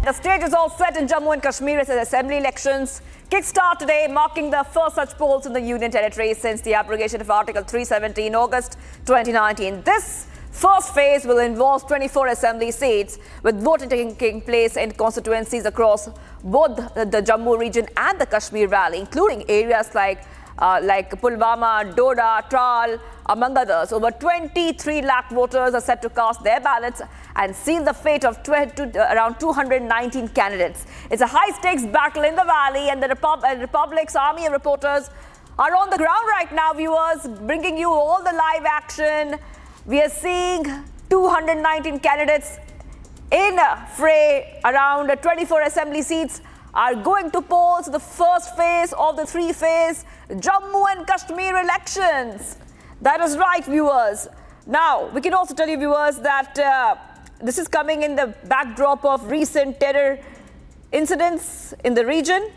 The stage is all set in Jammu and Kashmir as assembly elections kickstart today, marking the first such polls in the Union territory since the abrogation of Article 370 in August 2019. This first phase will involve 24 assembly seats, with voting taking place in constituencies across both the Jammu region and the Kashmir Valley, including areas like Pulwama, Doda, Tral, among others. Over 23 lakh voters are set to cast their ballots and seal the fate of around 219 candidates. It's a high-stakes battle in the valley, and the Republic's army of reporters are on the ground right now, viewers, bringing you all the live action. We are seeing 219 candidates in fray. Around 24 assembly seats are going to polls, the first phase of the three-phase Jammu and Kashmir elections. That is right, viewers. Now, we can also tell you, viewers, that this is coming in the backdrop of recent terror incidents in the region.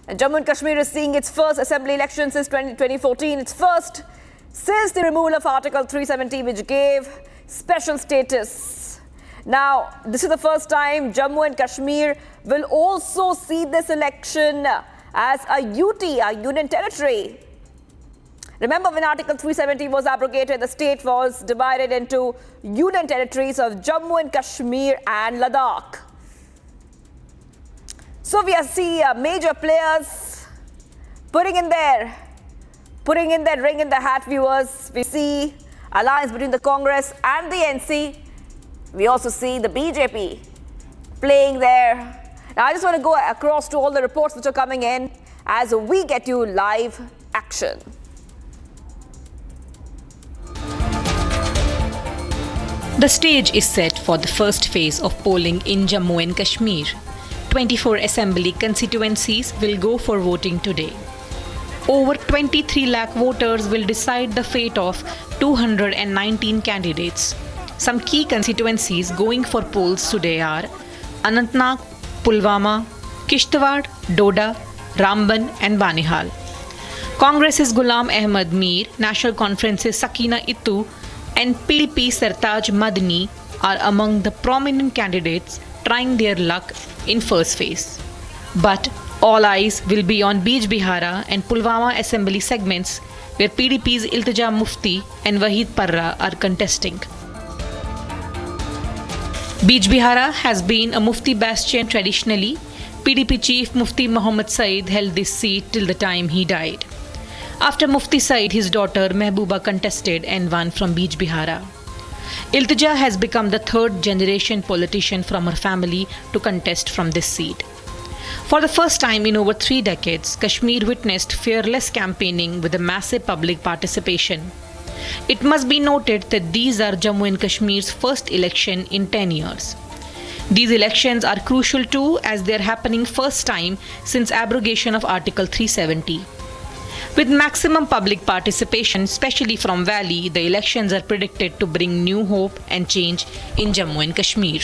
And Jammu and Kashmir is seeing its first assembly election since 2014. Its first since the removal of Article 370, which gave special status. Now, this is the first time Jammu and Kashmir will also see this election as a UT, a Union territory. Remember, when Article 370 was abrogated, the state was divided into Union territories of Jammu and Kashmir and Ladakh. So we see major players putting in their ring in the hat, viewers. We see alliance between the Congress and the NC. We also see the BJP playing there. Now, I just want to go across to all the reports which are coming in as we get you live action. The stage is set for the first phase of polling in Jammu and Kashmir. 24 assembly constituencies will go for voting today. Over 23 lakh voters will decide the fate of 219 candidates. Some key constituencies going for polls today are Anantnag, Pulwama, Kishtwar, Doda, Ramban and Banihal. Congress's Ghulam Ahmad Mir, National Conference's Sakina Ittu and PDP Sartaj Madani are among the prominent candidates trying their luck in first phase. But all eyes will be on Bij Bihara and Pulwama assembly segments, where PDP's Iltija Mufti and Wahid Parra are contesting. Bij Bihara has been a Mufti bastion traditionally. PDP chief Mufti Muhammad Saeed held this seat till the time he died. After Mufti Saeed, his daughter Mehbooba contested and won from Bij Bihara. Iltija has become the third generation politician from her family to contest from this seat. For the first time in over 3 decades, Kashmir witnessed fearless campaigning with a massive public participation. It must be noted that these are Jammu and Kashmir's first election in 10 years. These elections are crucial too, as they are happening first time since abrogation of Article 370. With maximum public participation, especially from Valley, the elections are predicted to bring new hope and change in Jammu and Kashmir.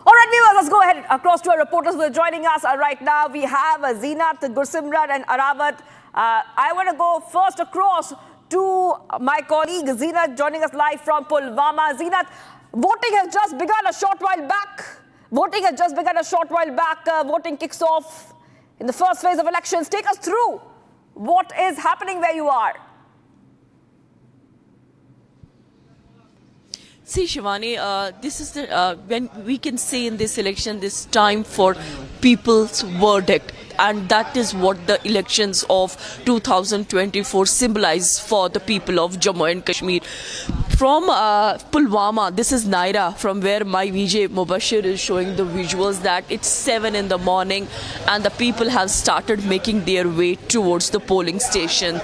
All right, viewers, let's go ahead across to our reporters who are joining us right now. We have Zeenat, Gursimran and Arawat. I want to go first across to my colleague Zeenat, joining us live from Pulwama. Zeenat, voting has just begun a short while back. Voting kicks off in the first phase of elections. Take us through what is happening where you are. See, Shivani, this is the when we can say in this election, this time for people's verdict, and that is what the elections of 2024 symbolize for the people of Jammu and Kashmir. From Pulwama, this is Naira, from where my VJ Mubashir is showing the visuals that it's 7 in the morning and the people have started making their way towards the polling station.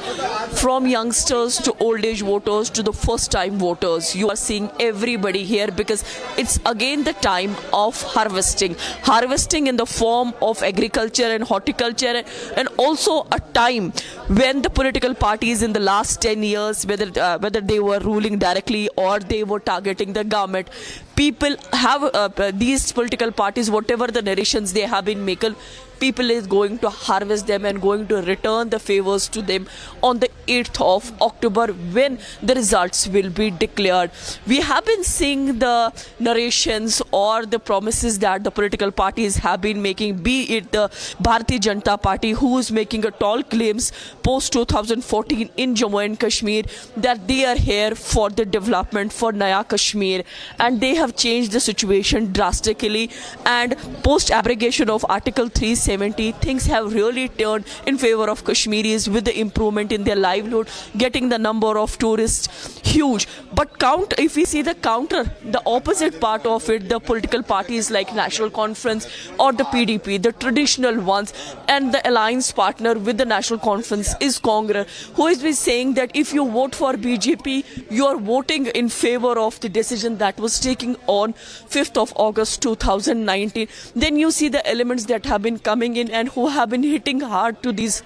From youngsters to old age voters to the first time voters, you are seeing everybody here because it's again the time of harvesting. Harvesting in the form of agriculture and horticulture, and also a time when the political parties in the last 10 years, whether they were ruling directly or they were targeting the government, people have these political parties, whatever the narrations they have been making, people is going to harvest them and going to return the favors to them on the 8th of October when the results will be declared. We have been seeing the narrations or the promises that the political parties have been making, be it the Bharatiya Janata Party, who is making a tall claims post 2014 in Jammu and Kashmir that they are here for the development for Naya Kashmir, and they have changed the situation drastically, and post abrogation of Article 370 things have really turned in favor of Kashmiris with the improvement in their livelihood, getting the number of tourists huge. But if we see the opposite part of it, the political parties like National Conference or the PDP, the traditional ones, and the alliance partner with the National Conference is Congress, who has been saying that if you vote for BJP, you are voting in favor of the decision that was taken on 5th of August 2019. Then you see the elements that have been coming in and who have been hitting hard to these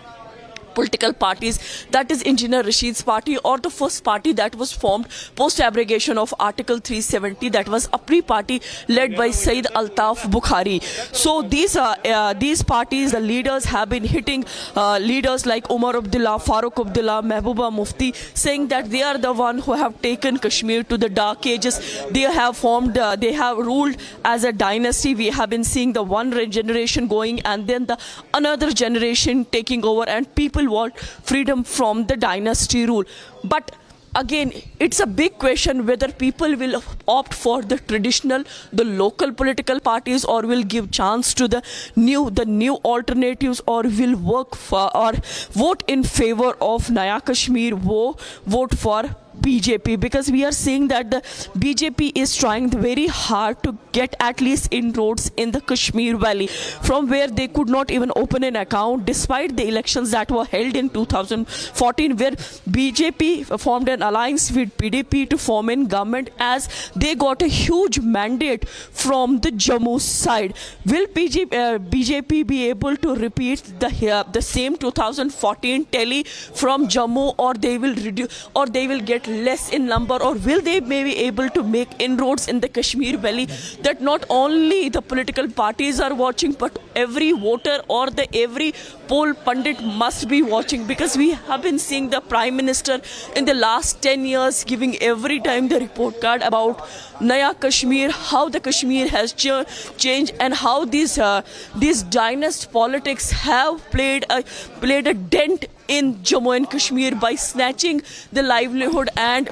political parties, that is Engineer Rashid's party, or the first party that was formed post abrogation of Article 370, that was APRI party led by Saeed Altaf Bukhari. So these parties, the leaders have been hitting leaders like Umar Abdullah, Farooq Abdullah, Mehbooba Mufti, saying that they are the one who have taken Kashmir to the dark ages. They have ruled as a dynasty. We have been seeing the one generation going and then the another generation taking over, and people want freedom from the dynasty rule. But again, it's a big question whether people will opt for the traditional, the local political parties, or will give chance to the new alternatives, or will work for or vote in favor of Naya Kashmir, vote for BJP, because we are seeing that the BJP is trying very hard to get at least inroads in the Kashmir Valley, from where they could not even open an account despite the elections that were held in 2014, where BJP formed an alliance with PDP to form a government, as they got a huge mandate from the Jammu side. Will BJP be able to repeat the same 2014 tally from Jammu, or they will reduce, or they will get less in number, or will they maybe able to make inroads in the Kashmir Valley, that not only the political parties are watching, but every voter or every poll pundit must be watching, because we have been seeing the Prime Minister in the last 10 years giving every time the report card about Naya Kashmir, how the Kashmir has changed, and how these dynasty politics have played a dent in Jammu and Kashmir by snatching the livelihood and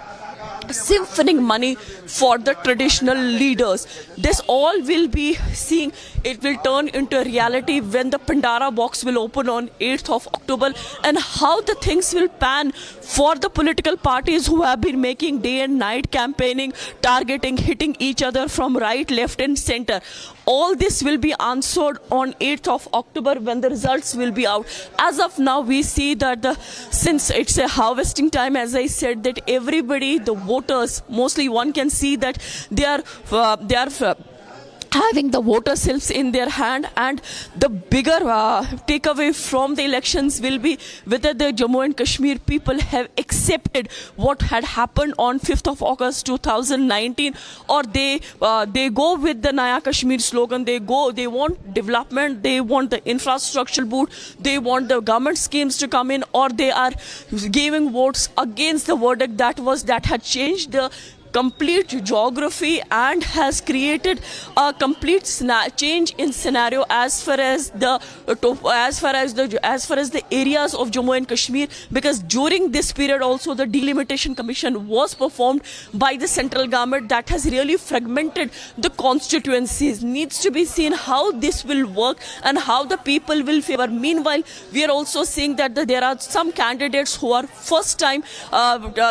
siphoning money for the traditional leaders. This all will be seeing, it will turn into a reality when the Pandara box will open on 8th of October, and how the things will pan for the political parties who have been making day and night campaigning, targeting, hitting each other from right, left and center. All this will be answered on 8th of October when the results will be out. As of now, we see that since it's a harvesting time, as I said, that everybody, the voters, mostly one can see that they are having the voter slips in their hand, and the bigger takeaway from the elections will be whether the Jammu and Kashmir people have accepted what had happened on 5th of August 2019, or they go with the Naya Kashmir slogan. They want development, they want the infrastructure boot, they want the government schemes to come in, or they are giving votes against the verdict that had changed the complete geography and has created a complete change in scenario as far as the areas of Jammu and Kashmir, because during this period also the delimitation commission was performed by the central government that has really fragmented the constituencies. Needs to be seen how this will work and how the people will favor. Meanwhile, we are also seeing that there are some candidates who are first time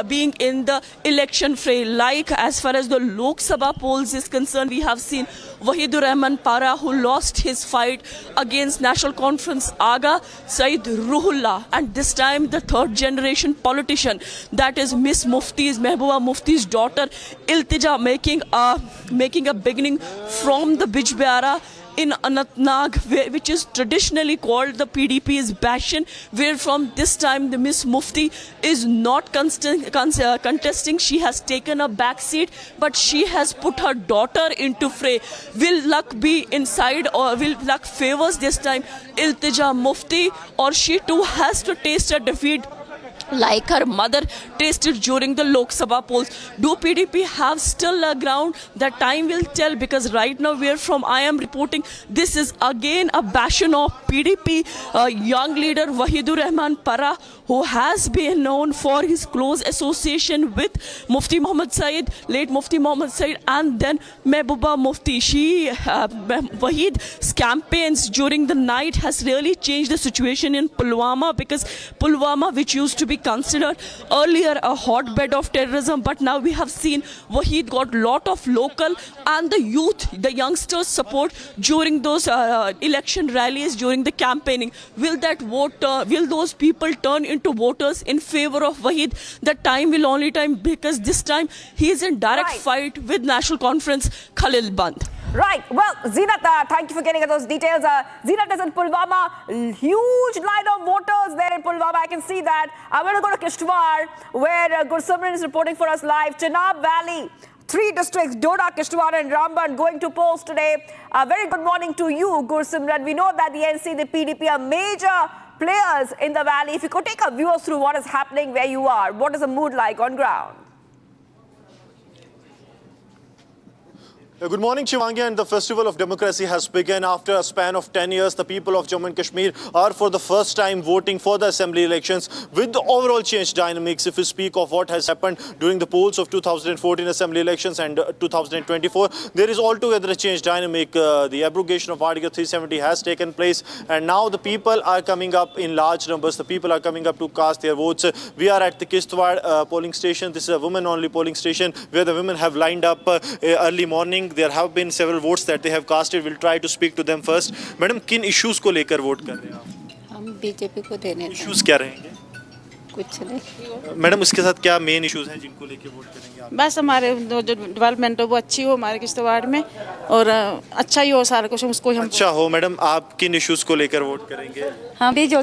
being in the election fray. Like as far as the Lok Sabha polls is concerned, we have seen Wahidur Rahman Para, who lost his fight against National Conference Aga Saeed Ruhullah, and this time the third generation politician, that is Miss Mufti's, Mehbooba Mufti's daughter Iltija, making a beginning from the Bijbehara in Anantnag, which is traditionally called the PDP's bastion, where from this time the Miss Mufti is not contesting. She has taken a back seat, but she has put her daughter into fray. Will luck be inside, or will luck favors this time Iltija Mufti, or she too has to taste a defeat like her mother tasted during the Lok Sabha polls? Do PDP have still a ground? That time will tell, because right now where from I am reporting, this is again a bastion of PDP. Young leader Wahidur Rahman Para, who has been known for his close association with Mufti Muhammad Said, late Mufti Muhammad Said, and then Mehbooba Mufti. Wahid's campaigns during the night has really changed the situation in Pulwama, because Pulwama, which used to be considered earlier a hotbed of terrorism, but now we have seen Wahid got lot of local and the youth, the youngsters support during those election rallies, during the campaigning. Will those people turn into voters in favor of Wahid? The time will only time, because this time he is in direct fight with National Conference Khalil Band. Right. Well, Zeenat, thank you for getting us those details. Zeenat is in Pulwama. Huge line of voters there in Pulwama. I can see that. I'm going to go to Kishtwar, where Gursimran is reporting for us live. Chenab Valley, 3 districts, Doda, Kishtwar and Ramban, going to polls today. Very good morning to you, Gursimran. We know that the NC, the PDP are major players in the valley. If you could take our viewers through what is happening where you are, what is the mood like on ground? Good morning, Shivangi. And the Festival of Democracy has begun. After a span of 10 years, the people of Jammu and Kashmir are for the first time voting for the assembly elections with the overall change dynamics. If we speak of what has happened during the polls of 2014 assembly elections and 2024, there is altogether a change dynamic. The abrogation of Article 370 has taken place, and now the people are coming up in large numbers. The people are coming up to cast their votes. We are at the Kishtwar polling station. This is a women-only polling station where the women have lined up early morning. There have been several votes that they have casted. We'll try to speak to them first. Madam, किन issues को लेकर vote कर रहे हैं आप? हम BJP को देने Issues क्या रहेंगे? कुछ नहीं। मैडम, उसके साथ क्या मेन इश्यूज हैं जिनको लेके वोट करेंगे आप? बस हमारे जो डेवलपमेंट है वो अच्छी हो हमारे किश्तवाड़ में, और अच्छा ही हो सारा कुछ, उसको हम अच्छा हो। मैडम, आप किन इश्यूज को लेकर वोट करेंगे? हम भी जो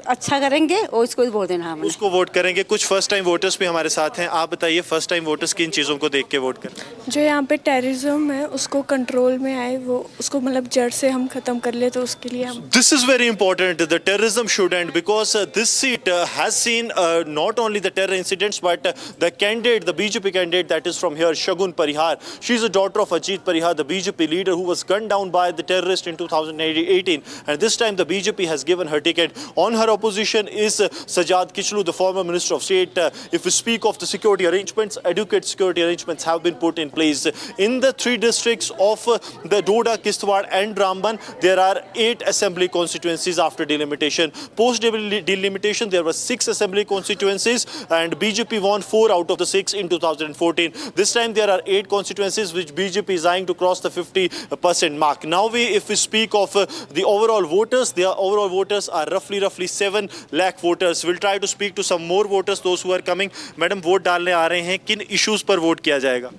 अच्छा करेंगे और उसको वोट देना हमने। उसको वोट करेंगे। कुछ फर्स्ट टाइम वोटर्स भी हमारे साथ हैं। आप बताइए, फर्स्ट टाइम वोटर्स किन चीज़ों को देख के वोट करें? जो यहाँ पे टेररिज्म है उसको कंट्रोल में आए, वो उसको मतलब जड़ से हम खत्म कर ले, तो उसके लिए हम This is very important. The terrorism should end, because this seat has seen not only the terror incidents, but the candidate, the BJP candidate that is from here, Shagun Parihar. She is a daughter of Ajit Parihar, the BJP leader who was gunned down by the terrorist in 2018. And this time the BJP has given her ticket. On her opposition is Sajjad Kichlu, the former Minister of State. If we speak of the security arrangements, adequate security arrangements have been put in place. In the 3 districts of the Doda, Kishtwar and Ramban, there are 8 assembly constituencies after delimitation. Post delimitation, there were 6 assembly constituencies, and BJP won 4 out of the 6 in 2014. This time there are 8 constituencies which BJP is eyeing to cross the 50% mark. Now if we speak of the overall voters, the overall voters are roughly 7 lakh voters. We'll try to speak to some more voters, those who are coming. Madam, vote डालने आ रहे हैं, किन issues पर vote किया जाएगा?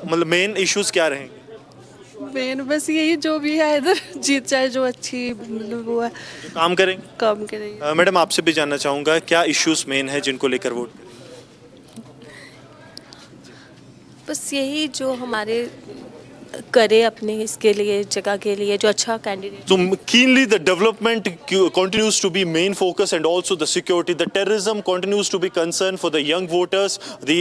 मतलब main issues क्या रहेंगे? मेन बस यही जो भी है इधर जीत जाए, जो अच्छी मतलब वो है, काम करेंगे। काम करेंगे। मैडम, आपसे भी जानना चाहूँगा, क्या इश्यूज मेन है जिनको लेकर वोट करें? बस यही जो हमारे करे अपने इसके लिए, जगह के लिए, जो अच्छा candidate. So keenly the development continues to be main focus, and also the security. The terrorism continues to be concern for the young voters. The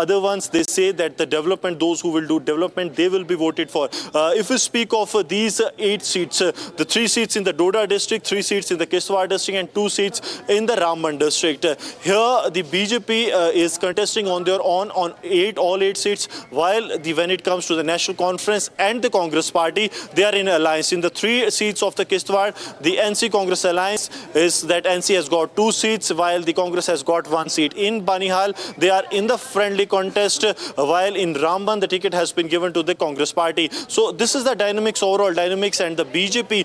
other ones, they say that the development, those who will do development, they will be voted for. If we speak of these 8 seats, the 3 seats in the Doda district, 3 seats in the Kishtwar district, and 2 seats in the Ramban district. Here the BJP is contesting on their own on all 8 seats, while when it comes to the National Conference and the Congress Party, they are in alliance. In the 3 seats of the Kishtwar, the NC Congress alliance is that NC has got 2 seats, while the Congress has got 1 seat. In Banihal, they are in the friendly contest, while in Ramban, the ticket has been given to the Congress Party. So this is the dynamics, overall dynamics, and the BJP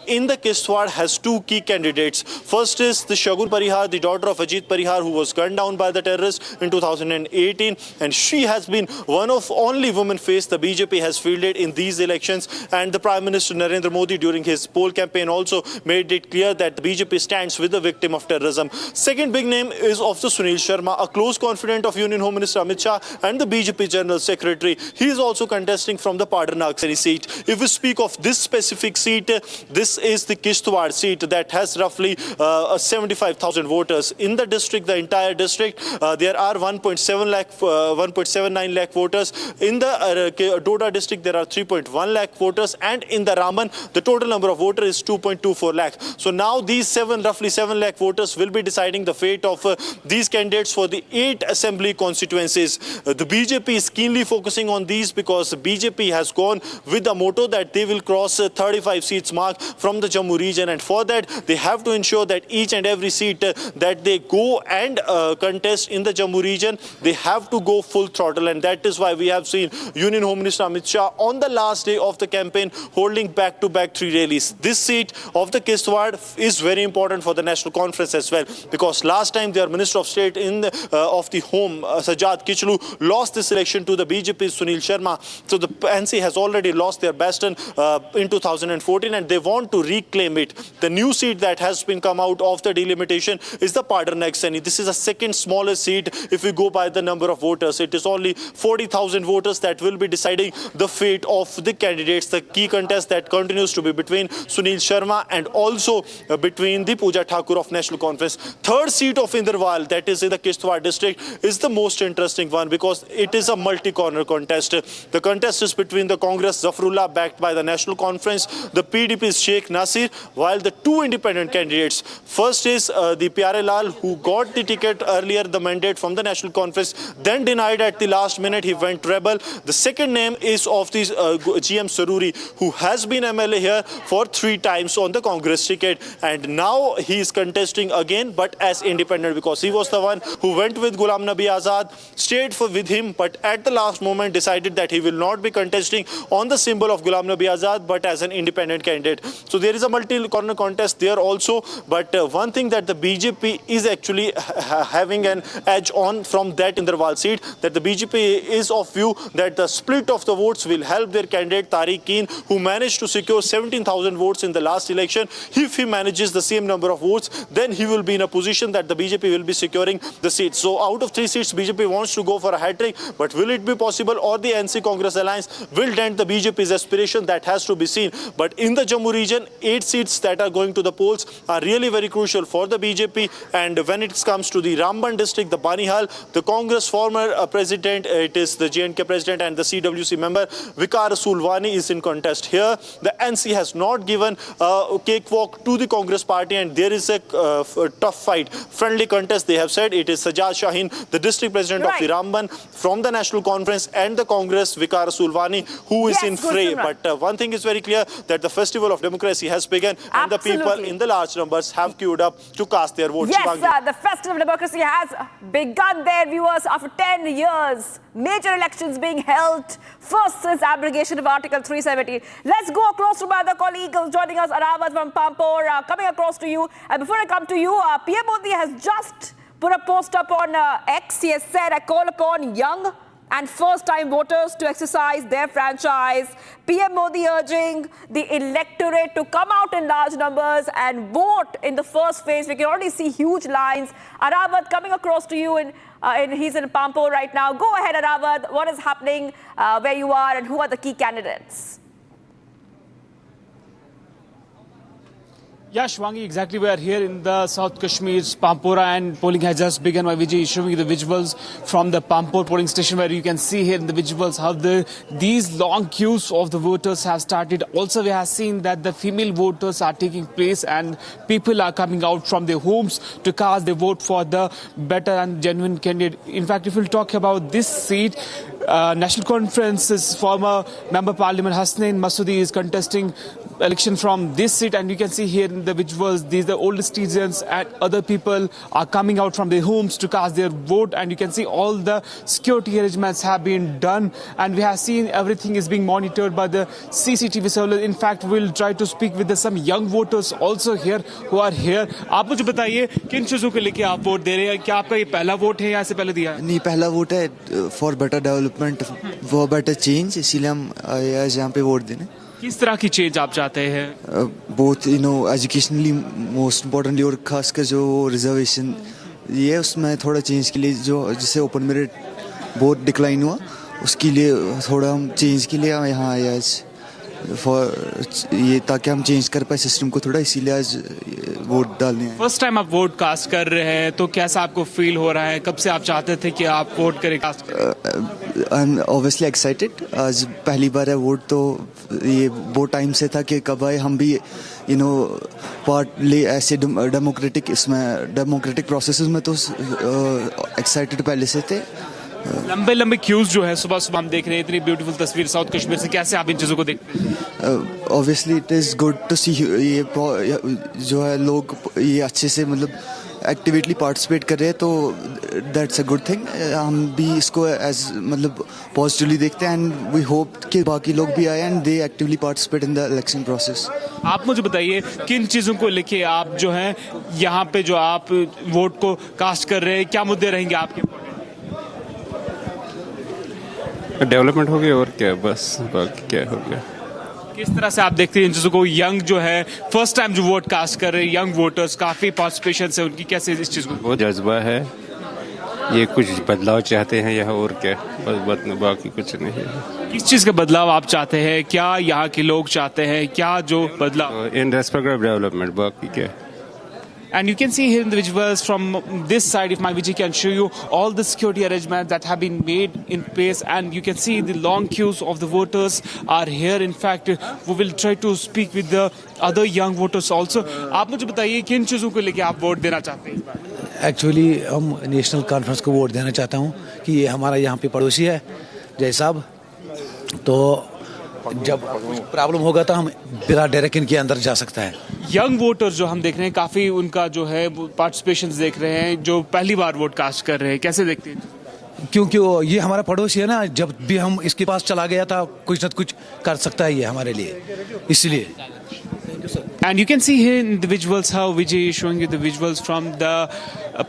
in the Kishtwar has 2 key candidates. First is the Shagun Parihar, the daughter of Ajit Parihar, who was gunned down by the terrorists in 2018, and she has been one of only women face the BJP has fielded in these elections, and the Prime Minister Narendra Modi during his poll campaign also made it clear that the BJP stands with the victim of terrorism. Second big name is of the Sunil Sharma, a close confidant of Union Home Minister Amit Shah and the BJP General Secretary. He is also contesting from the Padanaksari seat. If we speak of this specific seat, this is the Kishtwar seat that has roughly 75,000 voters. In the district, the entire district, there are 1.79 lakh voters. In the Doda district, there are 3.1 lakh voters, and in the Raman, the total number of voters is 2.24 lakh. So now these roughly 7 lakh voters will be deciding the fate of these candidates for the 8 assembly constituencies. The BJP is keenly focusing on these because BJP has gone with the motto that they will cross 35 seats mark from the Jammu region, and for that they have to ensure that each and every seat that they go and contest in the Jammu region, they have to go full throttle, and that is why we have seen Union Home Minister Amit Shah on the last day of the campaign holding back-to-back 3 rallies. This seat of the Kishtwar is very important for the National Conference as well, because last time their Minister of State of the Home, Sajjad Kichlu, lost this election to the BJP's Sunil Sharma. So the NC has already lost their bastion in 2014, and they want to reclaim it. The new seat that has been come out of the delimitation is the Padanaksari. This is the second smallest seat if we go by the number of voters. It is only 40,000 voters that will be deciding the fate of the candidates. The key contest that continues to be between Sunil Sharma and also between the Pooja Thakur of National Conference. Third seat of Inderwal, that is in the Kishtwar district, is the most interesting one because it is a multi-corner contest. The contest is between the Congress Zafrullah backed by the National Conference, the PDP's Sheikh Nasir, while the 2 independent candidates. First is the Pyare Lal, who got the ticket earlier, the mandate from the National Conference, then denied at the last minute. He went rebel. The second name is of the GM Saruri, who has been MLA here for 3 times on the Congress ticket, and now he is contesting again, but as independent, because he was the one who went with Ghulam Nabi Azad, stayed with him, but at the last moment decided that he will not be contesting on the symbol of Ghulam Nabi Azad, but as an independent candidate. So there is a multi-corner contest there also, but one thing that the BJP is actually having an edge on from that Inderwal seat, that the BJP is of view that the split of the votes will help their candidate Tariq Keen, who managed to secure 17,000 votes in the last election. If he manages the same number of votes, then he will be in a position that the BJP will be securing the seat. So out of 3 seats, BJP wants to go for a hat-trick, but will it be possible, or the NC Congress alliance will dent the BJP's aspiration? That has to be seen. But in the Jammu region, 8 seats that are going to the polls are really very crucial for the BJP. And when it comes to the Ramban district, the Banihal, the Congress former president, it is the JNK president and the CWC member, Viqar Sulwani, is in contest here. The NC has not given a cakewalk to the Congress party, and there is a tough fight, friendly contest. They have said it is Sajjad Shaheen, the district president of the Ramban from the National Conference, and the Congress Viqar Sulwani, who is in fray. But one thing is very clear, that the festival of democracy has begun, and the people in the large numbers have queued up to cast their votes. Yes, the festival of democracy has begun there, viewers, after 10 years. Major elections being held, first since abrogation of Article 370. Let's go across to my other colleague who's joining us, Arawat from Pampore, coming across to you. And before I come to you, PM Modi has just put a post up on X. He has said, I call upon young and first-time voters to exercise their franchise. PM Modi urging the electorate to come out in large numbers and vote in the first phase. We can already see huge lines. Arawat, coming across to you, he's in Pampore right now. Go ahead, Arawat. What is happening where you are, and who are the key candidates? Yeah, Shwangi, exactly. We are here in the South Kashmir's Pampora, and polling has just begun. My Vijay is showing you the visuals from the Pampore polling station, where you can see here in the visuals how these long queues of the voters have started. Also, we have seen that the female voters are taking place, and people are coming out from their homes to cast their vote for the better and genuine candidate. In fact, if we'll talk about this seat, National Conference's former Member Parliament Hasnain Masoodi is contesting election from this seat, and you can see here in the visuals, these the oldest citizens and other people are coming out from their homes to cast their vote, and you can see all the security arrangements have been done, and we have seen everything is being monitored by the CCTV surveillance. In fact, we'll try to speak with some young voters also here who are here. आप मुझे बताइए किन चीजों को लेके आप vote दे रहे हैं? क्या आपका ये पहला वोट है या इससे पहले दिया है? नहीं, पहला वोट है for better development, for better change, इसीलिए हम आए आज यहाँ पे वोट देने। किस तरह की चेंज आप चाहते हैं? बहुत एजुकेशनली मोस्ट इम्पोर्टेंटली, और खासकर जो रिजर्वेशन ये है उसमें थोड़ा चेंज के लिए, जो जिससे ओपन मेरिट बहुत डिक्लाइन हुआ उसके लिए थोड़ा हम चेंज के लिए यहाँ आए आज, फॉर ये ताकि हम चेंज कर पाए सिस्टम को थोड़ा, इसीलिए आज वोट डालने आए। फर्स्ट टाइम आप वोट कास्ट कर रहे हैं तो कैसा आपको फील हो रहा है? कब से आप चाहते थे कि आप वोट करें, कास्ट करें? आई एम ऑब्वियसली एक्साइटेड, आज पहली बार है वोट, तो ये बहुत टाइम से था कि कब आए हम भी पार्ट ले ऐसे डेमोक्रेटिक प्रोसेस में, तो एक्साइटेड पहले से थे। लंबे लंबे क्यूज जो है सुबह सुबह हम देख रहे हैं, इतनी ब्यूटीफुल तस्वीर साउथ कश्मीर से, कैसे आप इन चीज़ों को देखते हैं? Obviously it is good to see ये जो है लोग ये अच्छे से एक्टिवेटली पार्टिसिपेट कर रहे हैं, तो दैट्स अ गुड थिंग। हम भी इसको एज पॉजिटिवली देखते हैं, एंड वी होप कि बाकी लोग भी आए and they actively participate in the election process. आप मुझे बताइए किन चीज़ों को लेके आप जो हैं यहाँ पे जो आप वोट को कास्ट कर रहे हैं, क्या मुद्दे रहेंगे आपके? डेवलपमेंट हो गया और क्या, बस बाकी क्या हो गया। किस तरह से आप देखते हैं इन चीज़ों को? यंग जो है फर्स्ट टाइम जो वोट कास्ट कर रहे हैं, यंग वोटर्स काफ़ी पार्टिसिपेशन से, उनकी कैसे इस चीज़ को? बहुत जज्बा है, ये कुछ बदलाव चाहते हैं यहाँ, और क्या, बस बाकी कुछ नहीं है। किस चीज़ का बदलाव आप चाहते हैं? क्या यहाँ के लोग चाहते हैं? क्या जो बदलाव? इन रेस्पेक्ट ऑफ डेवलपमेंट, बाकी क्या। And you can see here in the visuals from this side, if my Vijay can show you all the security arrangements that have been made in place, and you can see the long queues of the voters are here. In fact, we will try to speak with the other young voters also. आप मुझे बताइए किन चीज़ों को लेके आप vote देना चाहते हैं? एक्चुअली हम नेशनल कॉन्फ्रेंस को वोट देना चाहता हूँ कि ये हमारा यहाँ पे पड़ोसी है जय साहब, तो जब कुछ प्रॉब्लम होगा तो हम बिना डरे इनके अंदर जा सकता है। यंग वोटर्स जो हम देख रहे हैं, काफ़ी उनका जो है पार्टिसिपेशन देख रहे हैं, जो पहली बार वोट कास्ट कर रहे हैं, कैसे देखते हैं? क्योंकि ये हमारा पड़ोसी है ना, जब भी हम इसके पास चला गया था कुछ न कुछ कर सकता है ये हमारे लिए, इसलिए। And you can see here in the visuals how Vijay is showing you the visuals from the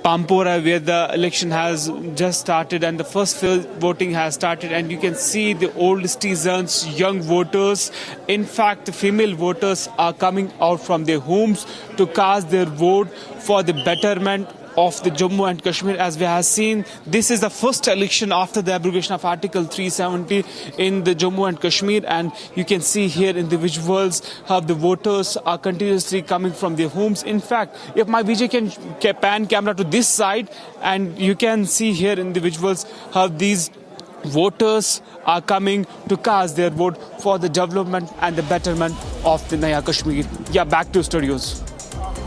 Pampora, where the election has just started and the first voting has started, and you can see the old citizens, young voters, in fact female voters are coming out from their homes to cast their vote for the betterment of the Jammu and Kashmir. As we have seen, this is the first election after the abrogation of Article 370 in the Jammu and Kashmir, and you can see here in the visuals how the voters are continuously coming from their homes. In fact, if my Vijay can pan camera to this side, and you can see here in the visuals how these voters are coming to cast their vote for the development and the betterment of the Naya Kashmir. Yeah, back to studios.